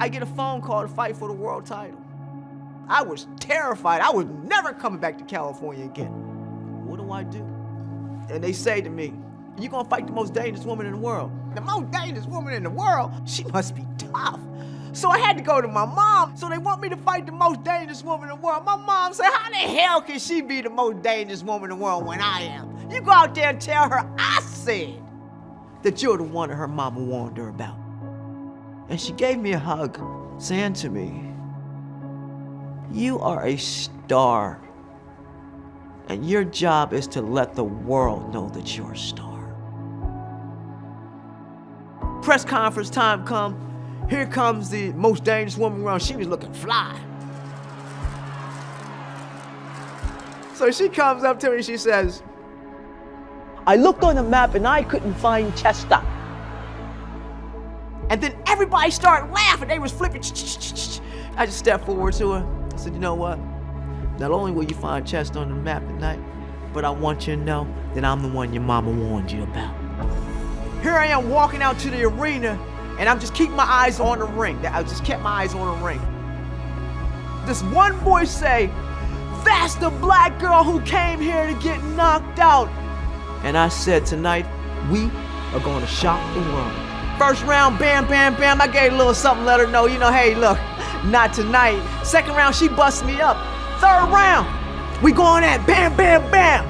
I get a phone call to fight for the world title. I was terrified. I was never coming back to California again. What do I do? And they say to me, you're gonna fight the most dangerous woman in the world. The most dangerous woman in the world? She must be tough. So I had to go to my mom. So they want me to fight the most dangerous woman in the world. My mom said, how the hell can she be the most dangerous woman in the world when I am? You go out there and tell her I said that you're the one that her mama warned her about. And she gave me a hug, saying to me, you are a star, and your job is to let the world know that you're a star. Press conference time come. Here comes the most dangerous woman around. She was looking fly. So she comes up to me and she says, I looked on the map and I couldn't find Chester. And then everybody started laughing. They was flipping. I just stepped forward to her. I said, you know what? Not only will you find Chester on the map tonight, but I want you to know that I'm the one your mama warned you about. Here I am walking out to the arena, and I'm just keeping my eyes on the ring. I just kept my eyes on the ring. This one voice say, that's the black girl who came here to get knocked out. And I said, tonight, we are going to shock the world. First round, bam, bam, bam. I gave a little something, let her know, hey, look, not tonight. Second round, she busted me up. Third round, we going at bam, bam, bam.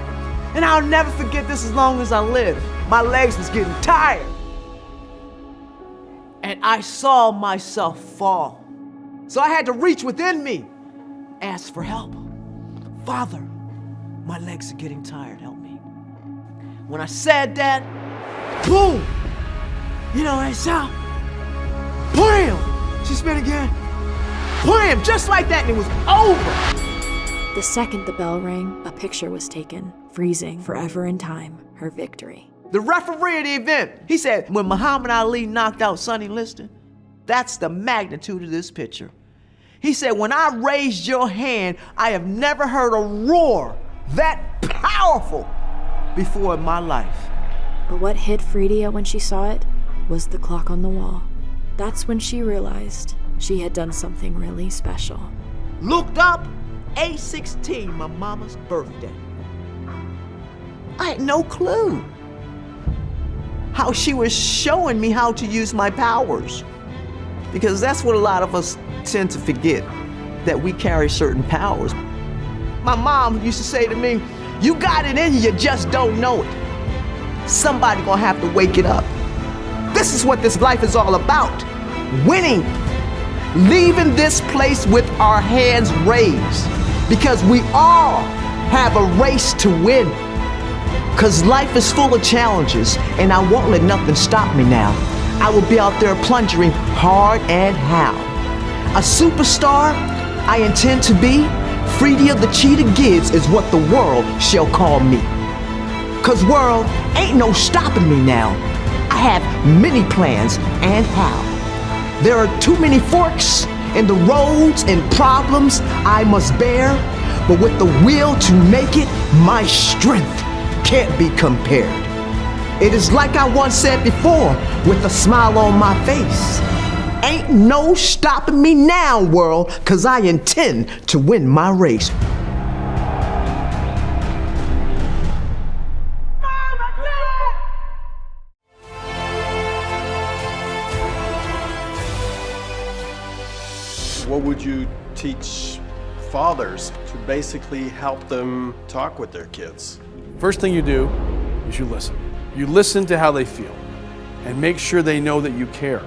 And I'll never forget this as long as I live. My legs was getting tired. And I saw myself fall. So I had to reach within me, ask for help. Father, my legs are getting tired, help me. When I said that, boom, I saw, bam, she spit again, bam, just like that, and it was over. The second the bell rang, a picture was taken, freezing forever in time her victory. The referee of the event, he said, when Muhammad Ali knocked out Sonny Liston, that's the magnitude of this picture. He said, when I raised your hand, I have never heard a roar that powerful before in my life. But what hit Freida when she saw it was the clock on the wall. That's when she realized she had done something really special. Looked up, 8/16, my mama's birthday. I had no clue how she was showing me how to use my powers. Because that's what a lot of us tend to forget, that we carry certain powers. My mom used to say to me, you got it in you, just don't know it. Somebody gonna have to wake it up. This is what this life is all about. Winning. Leaving this place with our hands raised. Because we all have a race to win. Because life is full of challenges, and I won't let nothing stop me now. I will be out there plunging hard and how. A superstar I intend to be, Frieda the Cheetah Gibbs is what the world shall call me. Cause world, ain't no stopping me now. I have many plans and how. There are too many forks in the roads and problems I must bear, but with the will to make it, my strength can't be compared. It is like I once said before, with a smile on my face. Ain't no stopping me now, world, cause I intend to win my race. What would you teach fathers to basically help them talk with their kids? First thing you do is you listen. You listen to how they feel and make sure they know that you care.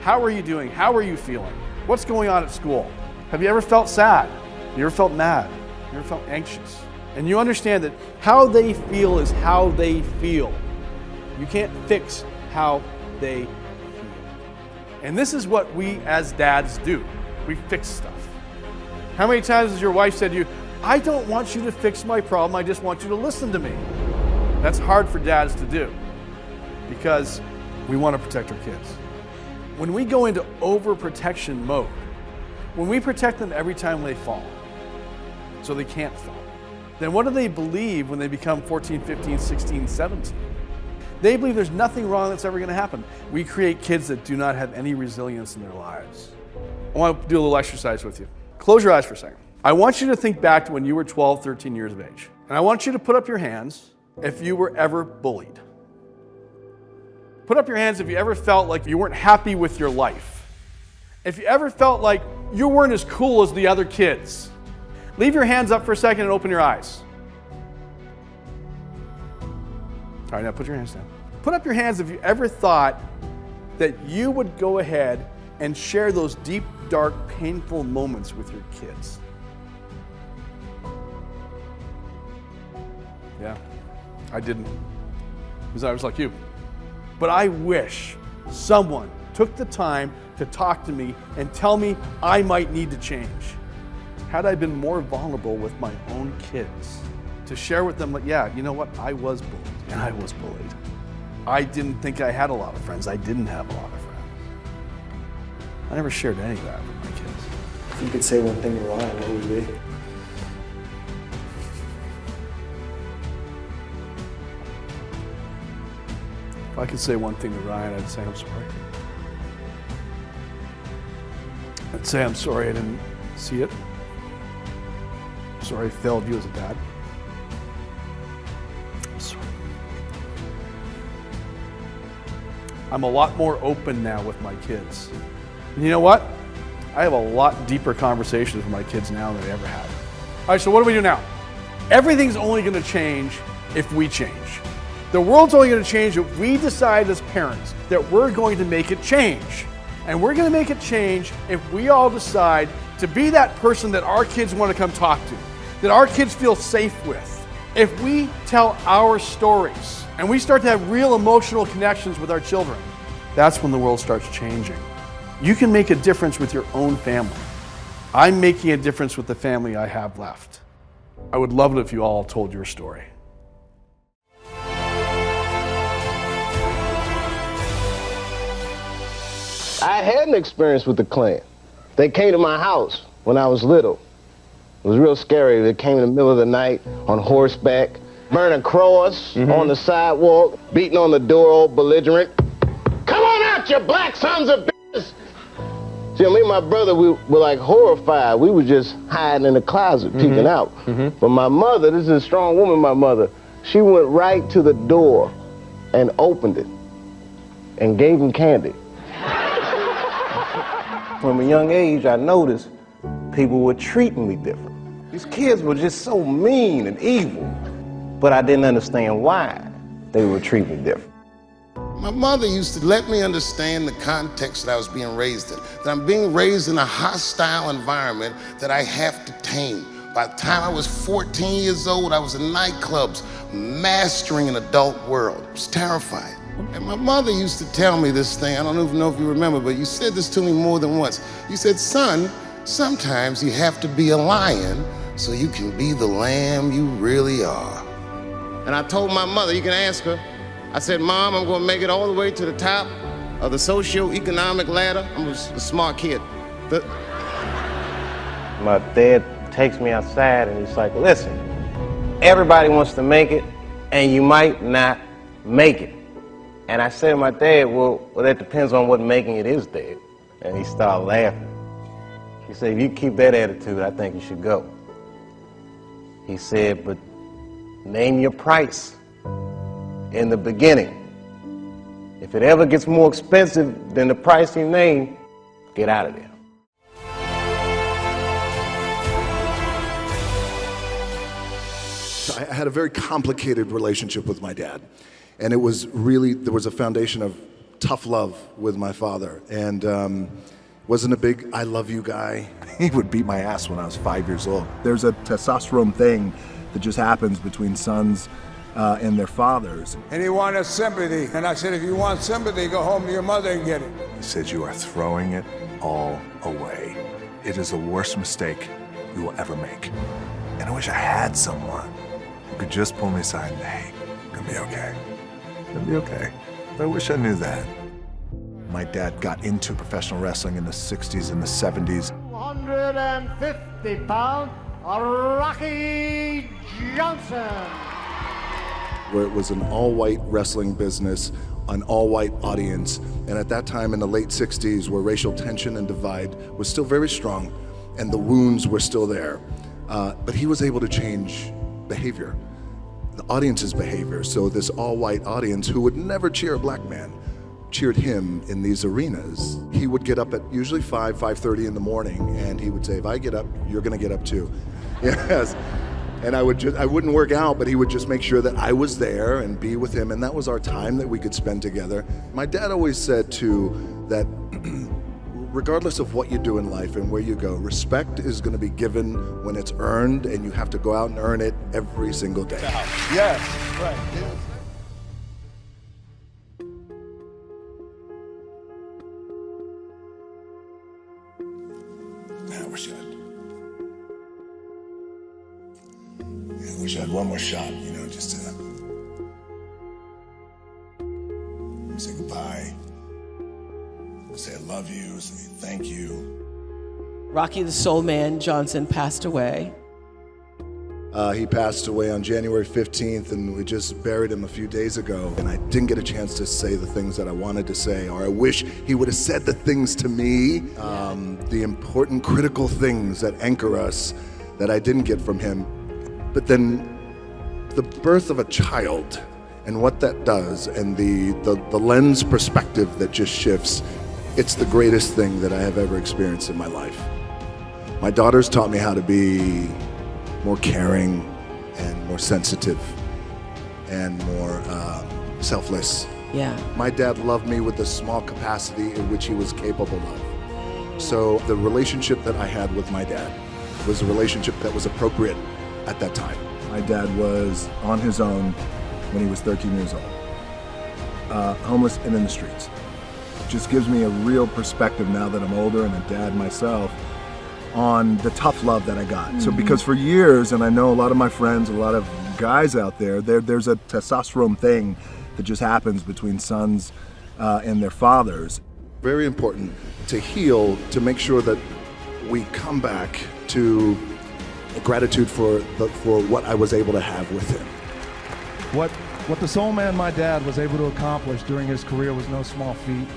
How are you doing? How are you feeling? What's going on at school? Have you ever felt sad? Have you ever felt mad? Have you ever felt anxious? And you understand that how they feel is how they feel. You can't fix how they feel. And this is what we as dads do. We fix stuff. How many times has your wife said to you, I don't want you to fix my problem, I just want you to listen to me. That's hard for dads to do because we want to protect our kids. When we go into overprotection mode, when we protect them every time they fall, so they can't fall, then what do they believe when they become 14, 15, 16, 17? They believe there's nothing wrong that's ever going to happen. We create kids that do not have any resilience in their lives. I want to do a little exercise with you. Close your eyes for a second. I want you to think back to when you were 12, 13 years of age. And I want you to put up your hands if you were ever bullied. Put up your hands if you ever felt like you weren't happy with your life. If you ever felt like you weren't as cool as the other kids. Leave your hands up for a second and open your eyes. All right, now put your hands down. Put up your hands if you ever thought that you would go ahead and share those deep, dark, painful moments with your kids. Yeah, I didn't, because I was like you. But I wish someone took the time to talk to me and tell me I might need to change. Had I been more vulnerable with my own kids, to share with them, like, yeah, you know what, I was bullied, and I was bullied. I didn't think I had a lot of friends. I didn't have a lot of friends. I never shared any of that with my kids. If you could say one thing to Ryan, what would it be? If I could say one thing to Ryan, I'd say I'm sorry. I'd say I'm sorry I didn't see it. I'm sorry I failed you as a dad. I'm sorry. I'm a lot more open now with my kids. And you know what? I have a lot deeper conversations with my kids now than I ever had. All right, so what do we do now? Everything's only going to change if we change. The world's only going to change if we decide as parents that we're going to make it change. And we're going to make it change if we all decide to be that person that our kids want to come talk to, that our kids feel safe with. If we tell our stories and we start to have real emotional connections with our children, that's when the world starts changing. You can make a difference with your own family. I'm making a difference with the family I have left. I would love it if you all told your story. I had an experience with the Klan. They came to my house when I was little. It was real scary. They came in the middle of the night on horseback, burning a cross on the sidewalk, beating on the door, all belligerent. Come on out, you black sons of bitches! See, me and my brother, we were like horrified. We were just hiding in the closet, peeking out. But my mother, this is a strong woman, my mother, she went right to the door and opened it and gave them candy. From a young age, I noticed people were treating me different. These kids were just so mean and evil, but I didn't understand why they were treating me different. My mother used to let me understand the context that I was being raised in, that I'm being raised in a hostile environment that I have to tame. By the time I was 14 years old, I was in nightclubs, mastering an adult world. It was terrifying. And my mother used to tell me this thing, I don't even know if you remember, but you said this to me more than once. You said, son, sometimes you have to be a lion so you can be the lamb you really are. And I told my mother, you can ask her, I said, Mom, I'm gonna make it all the way to the top of the socio-economic ladder. I'm a smart kid. My dad takes me outside and he's like, listen, everybody wants to make it and you might not make it. And I said to my dad, well, that depends on what making it is, Dad. And he started laughing. He said, if you keep that attitude, I think you should go. He said, but name your price in the beginning. If it ever gets more expensive than the price you name, get out of there. I had a very complicated relationship with my dad. And it was really, there was a foundation of tough love with my father. And wasn't a big I love you guy. He would beat my ass when I was 5 years old. There's a testosterone thing that just happens between sons and their fathers. And he wanted sympathy. And I said, if you want sympathy, go home to your mother and get it. He said, you are throwing it all away. It is the worst mistake you will ever make. And I wish I had someone who could just pull me aside and say, hey, it'll be okay. It'll be okay. I wish I knew that. My dad got into professional wrestling in the 60s and the 70s. 150 pound, Rocky Johnson. Where it was an all-white wrestling business, an all-white audience. And at that time in the late 60s, where racial tension and divide was still very strong and the wounds were still there, but he was able to change behavior, the audience's behavior. So this all-white audience who would never cheer a black man cheered him in these arenas. He would get up at usually 5:30 in the morning, and he would say, if I get up, you're gonna get up too. Yes. And I wouldn't work out, but he would just make sure that I was there and be with him, and that was our time that we could spend together. My dad always said too that regardless of what you do in life and where you go, respect is gonna be given when it's earned, and you have to go out and earn it every single day. Yes, right. I wish I had one more shot, just to say goodbye, say I love you, say thank you. Rocky the Soul Man Johnson passed away. He passed away on January 15th, and we just buried him a few days ago. And I didn't get a chance to say the things that I wanted to say, or I wish he would have said the things to me, the important, critical things that anchor us that I didn't get from him. But then the birth of a child and what that does, and the lens perspective that just shifts, it's the greatest thing that I have ever experienced in my life. My daughters taught me how to be more caring and more sensitive and more selfless. Yeah. My dad loved me with the small capacity in which he was capable of. So the relationship that I had with my dad was a relationship that was appropriate at that time. My dad was on his own when he was 13 years old, homeless and in the streets. It just gives me a real perspective now that I'm older and a dad myself on the tough love that I got. So because for years, and I know a lot of my friends, a lot of guys out there's a testosterone thing that just happens between sons and their fathers. Very important to heal, to make sure that we come back to gratitude for what I was able to have with him. What the soul man, my dad, was able to accomplish during his career was no small feat.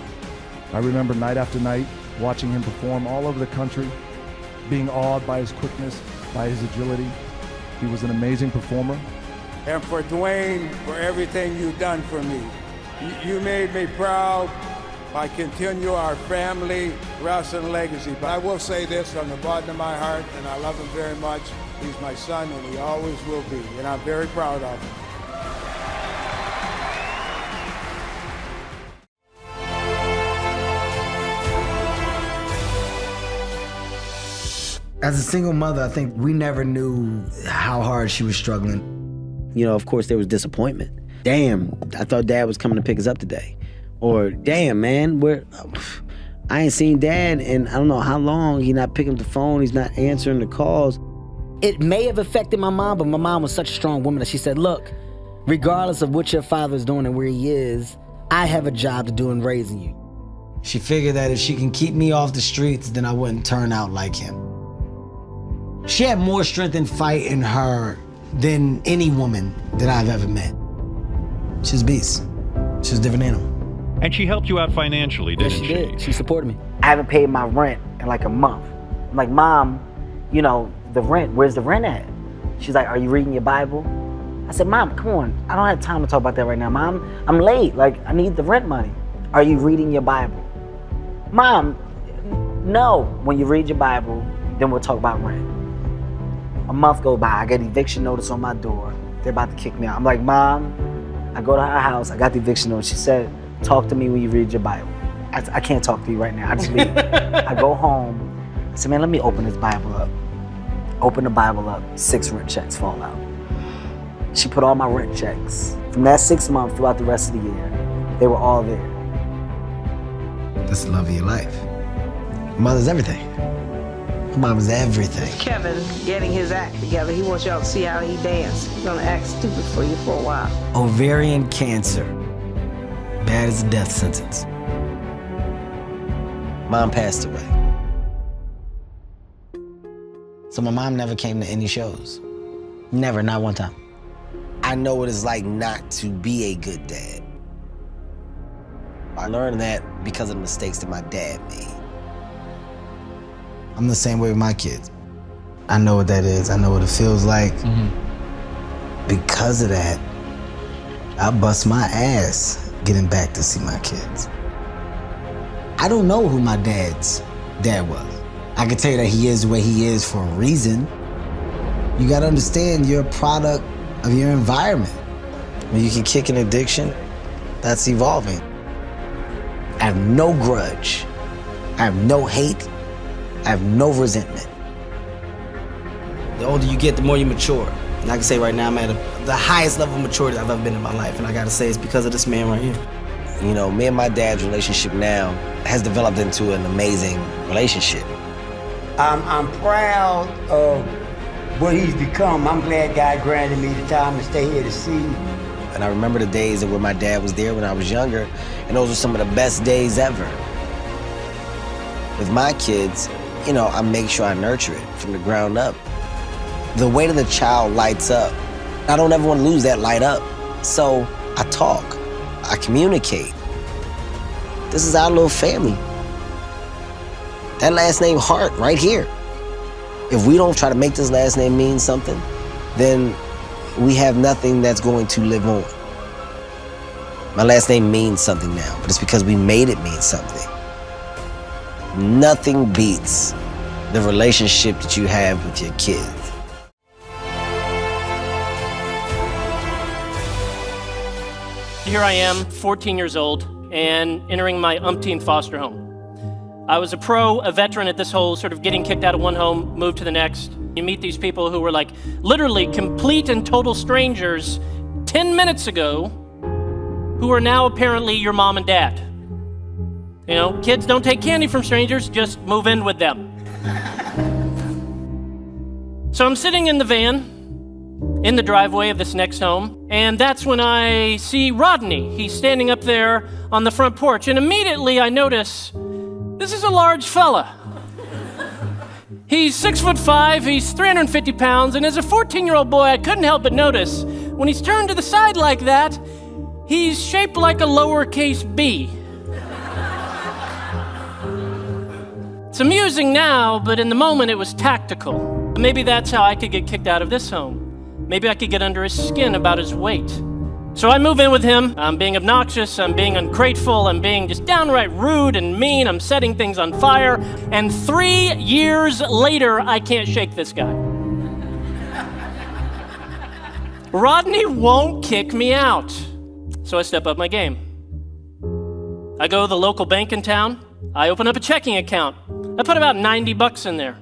I remember night after night watching him perform all over the country, being awed by his quickness, by his agility. He was an amazing performer. And for Dwayne, for everything you've done for me. You made me proud by continue our family wrestling legacy. But I will say this from the bottom of my heart, and I love him very much. He's my son, and he always will be, and I'm very proud of him. As a single mother, I think we never knew how hard she was struggling. Of course, there was disappointment. Damn, I thought Dad was coming to pick us up today. Or, damn, man, I ain't seen Dad in I don't know how long. He's not picking up the phone. He's not answering the calls. It may have affected my mom, but my mom was such a strong woman that she said, look, regardless of what your father's doing and where he is, I have a job to do in raising you. She figured that if she can keep me off the streets, then I wouldn't turn out like him. She had more strength and fight in her than any woman that I've ever met. She's a beast. She's a different animal. And she helped you out financially, didn't she? Yes, she did. She supported me. I haven't paid my rent in like a month. I'm like, Mom, the rent, where's the rent at? She's like, are you reading your Bible? I said, Mom, come on. I don't have time to talk about that right now, Mom. I'm late. I need the rent money. Are you reading your Bible? Mom, no. When you read your Bible, then we'll talk about rent. A month goes by, I get eviction notice on my door. They're about to kick me out. I'm like, Mom, I go to her house, I got the eviction notice. She said, talk to me when you read your Bible. I can't talk to you right now, I just leave. I go home, I said, man, let me open this Bible up. Open the Bible up, 6 rent checks fall out. She put all my rent checks. From that 6 months throughout the rest of the year, they were all there. That's the love of your life. Mother's everything. Mom is everything. Kevin getting his act together. He wants y'all to see how he dances. He's gonna act stupid for you for a while. Ovarian cancer. Bad as a death sentence. Mom passed away. So my mom never came to any shows. Never, not one time. I know what it's like not to be a good dad. I learned that because of the mistakes that my dad made. I'm the same way with my kids. I know what that is. I know what it feels like. Because of that, I bust my ass getting back to see my kids. I don't know who my dad's dad was. I can tell you that he is the way he is for a reason. You gotta understand you're a product of your environment. When you can kick an addiction, that's evolving. I have no grudge. I have no hate. I have no resentment. The older you get, the more you mature. And I can say right now I'm at the highest level of maturity I've ever been in my life. And I gotta say it's because of this man right here. You know, me and my dad's relationship now has developed into an amazing relationship. I'm proud of what he's become. I'm glad God granted me the time to stay here to see. And I remember the days that where my dad was there when I was younger, and those were some of the best days ever. With my kids, you know, I make sure I nurture it from the ground up. The way that the child lights up, I don't ever want to lose that light up. So I talk, I communicate. This is our little family. That last name Hart right here. If we don't try to make this last name mean something, then we have nothing that's going to live on. My last name means something now, but it's because we made it mean something. Nothing beats the relationship that you have with your kids. Here I am, 14 years old, and entering my umpteenth foster home. I was a pro, a veteran at this whole sort of getting kicked out of one home, moved to the next. You meet these people who were like literally complete and total strangers 10 minutes ago who are now apparently your mom and dad. You know, kids don't take candy from strangers, just move in with them. So I'm sitting in the van, in the driveway of this next home, and that's when I see Rodney. He's standing up there on the front porch, and immediately I notice this is a large fella. He's 6'5", he's 350 pounds, and as a 14-year-old boy, I couldn't help but notice when he's turned to the side like that, he's shaped like a lowercase b. It's amusing now, but in the moment it was tactical. Maybe that's how I could get kicked out of this home. Maybe I could get under his skin about his weight. So I move in with him. I'm being obnoxious, I'm being ungrateful, I'm being just downright rude and mean, I'm setting things on fire, and 3 years later, I can't shake this guy. Rodney won't kick me out. So I step up my game. I go to the local bank in town, I open up a checking account. I put about $90 in there.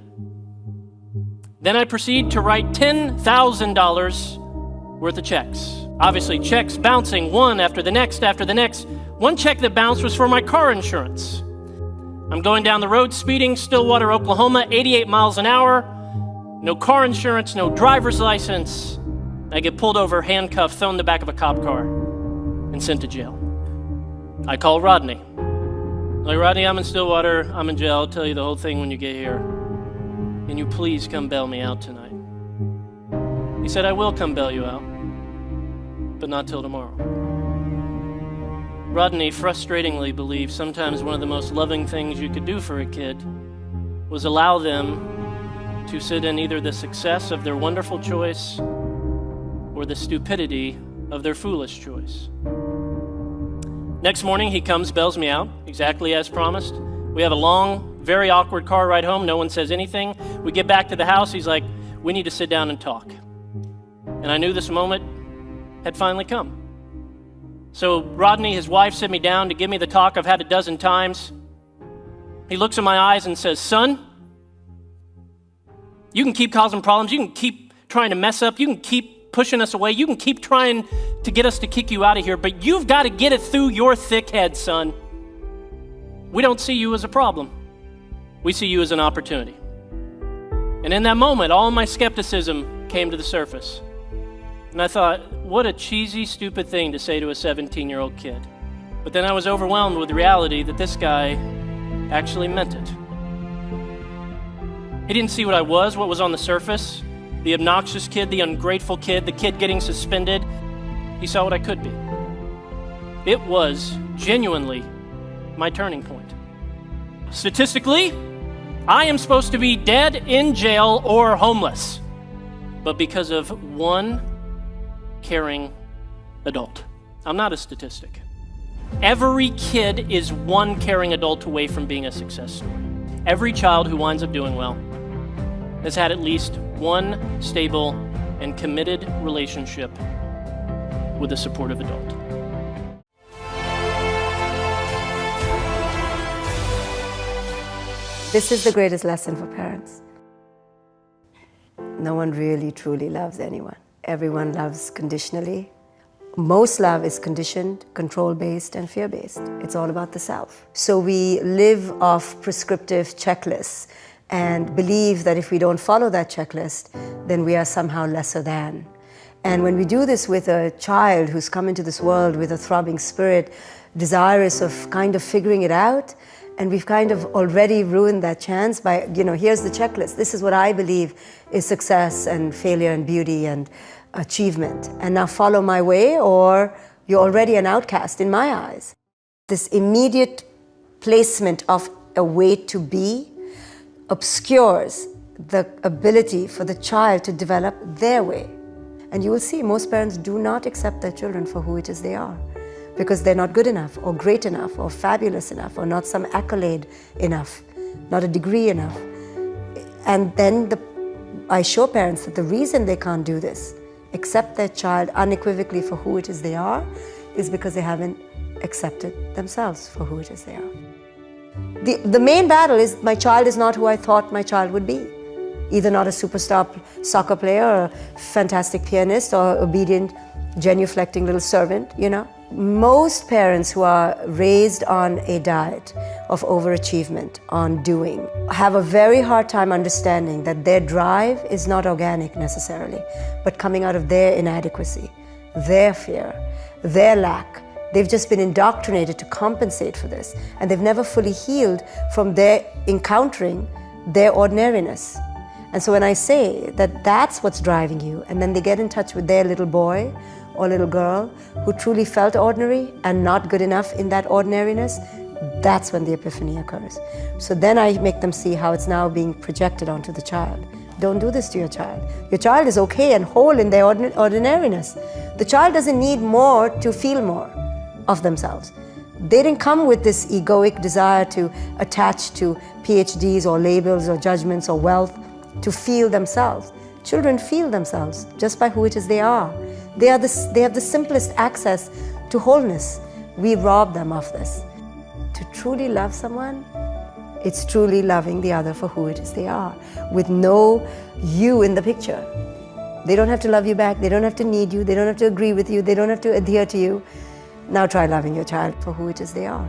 Then I proceed to write $10,000 worth of checks. Obviously, checks bouncing one after the next after the next. One check that bounced was for my car insurance. I'm going down the road speeding, Stillwater, Oklahoma, 88 miles an hour. No car insurance, no driver's license. I get pulled over, handcuffed, thrown in the back of a cop car, and sent to jail. I call Rodney. Like, Rodney, I'm in Stillwater, I'm in jail, I'll tell you the whole thing when you get here. Can you please come bail me out tonight? He said, I will come bail you out, but not till tomorrow. Rodney frustratingly believed sometimes one of the most loving things you could do for a kid was allow them to sit in either the success of their wonderful choice or the stupidity of their foolish choice. Next morning, he comes, bails me out, exactly as promised. We have a long, very awkward car ride home. No one says anything. We get back to the house. He's like, we need to sit down and talk. And I knew this moment had finally come. So Rodney, his wife, sit me down to give me the talk I've had a dozen times. He looks in my eyes and says, son, you can keep causing problems. You can keep trying to mess up. You can keep pushing us away. You can keep trying to get us to kick you out of here, but you've got to get it through your thick head, son. We don't see you as a problem. We see you as an opportunity. And in that moment, all my skepticism came to the surface. And I thought, what a cheesy, stupid thing to say to a 17-year-old kid. But then I was overwhelmed with the reality that this guy actually meant it. He didn't see what I was, what was on the surface. The obnoxious kid, the ungrateful kid, the kid getting suspended. He saw what I could be. It was genuinely my turning point. Statistically, I am supposed to be dead, in jail, or homeless, but because of one caring adult. I'm not a statistic. Every kid is one caring adult away from being a success story. Every child who winds up doing well has had at least one stable and committed relationship with a supportive adult. This is the greatest lesson for parents. No one really truly loves anyone. Everyone loves conditionally. Most love is conditioned, control-based, and fear-based. It's all about the self. So we live off prescriptive checklists and believe that if we don't follow that checklist, then we are somehow lesser than. And when we do this with a child who's come into this world with a throbbing spirit, desirous of kind of figuring it out, and we've kind of already ruined that chance by, here's the checklist. This is what I believe is success and failure and beauty and achievement. And now follow my way or you're already an outcast in my eyes. This immediate placement of a way to be obscures the ability for the child to develop their way. And you will see most parents do not accept their children for who it is they are, because they're not good enough or great enough or fabulous enough or not some accolade enough, not a degree enough. And then I show parents that the reason they can't do this, accept their child unequivocally for who it is they are, is because they haven't accepted themselves for who it is they are. The main battle is my child is not who I thought my child would be. Either not a superstar soccer player or a fantastic pianist or obedient, genuflecting little servant, Most parents who are raised on a diet of overachievement, on doing, have a very hard time understanding that their drive is not organic necessarily, but coming out of their inadequacy, their fear, their lack. They've just been indoctrinated to compensate for this, and they've never fully healed from their encountering their ordinariness. And so when I say that that's what's driving you, and then they get in touch with their little boy or little girl who truly felt ordinary and not good enough in that ordinariness, that's when the epiphany occurs. So then I make them see how it's now being projected onto the child. Don't do this to your child. Your child is okay and whole in their ordinariness. The child doesn't need more to feel more of themselves. They didn't come with this egoic desire to attach to PhDs or labels or judgments or wealth to feel themselves. Children feel themselves just by who it is they are. They have the simplest access to wholeness. We rob them of this. To truly love someone, it's truly loving the other for who it is they are, with no you in the picture. They don't have to love you back, they don't have to need you, they don't have to agree with you, they don't have to adhere to you. Now try loving your child for who it is they are.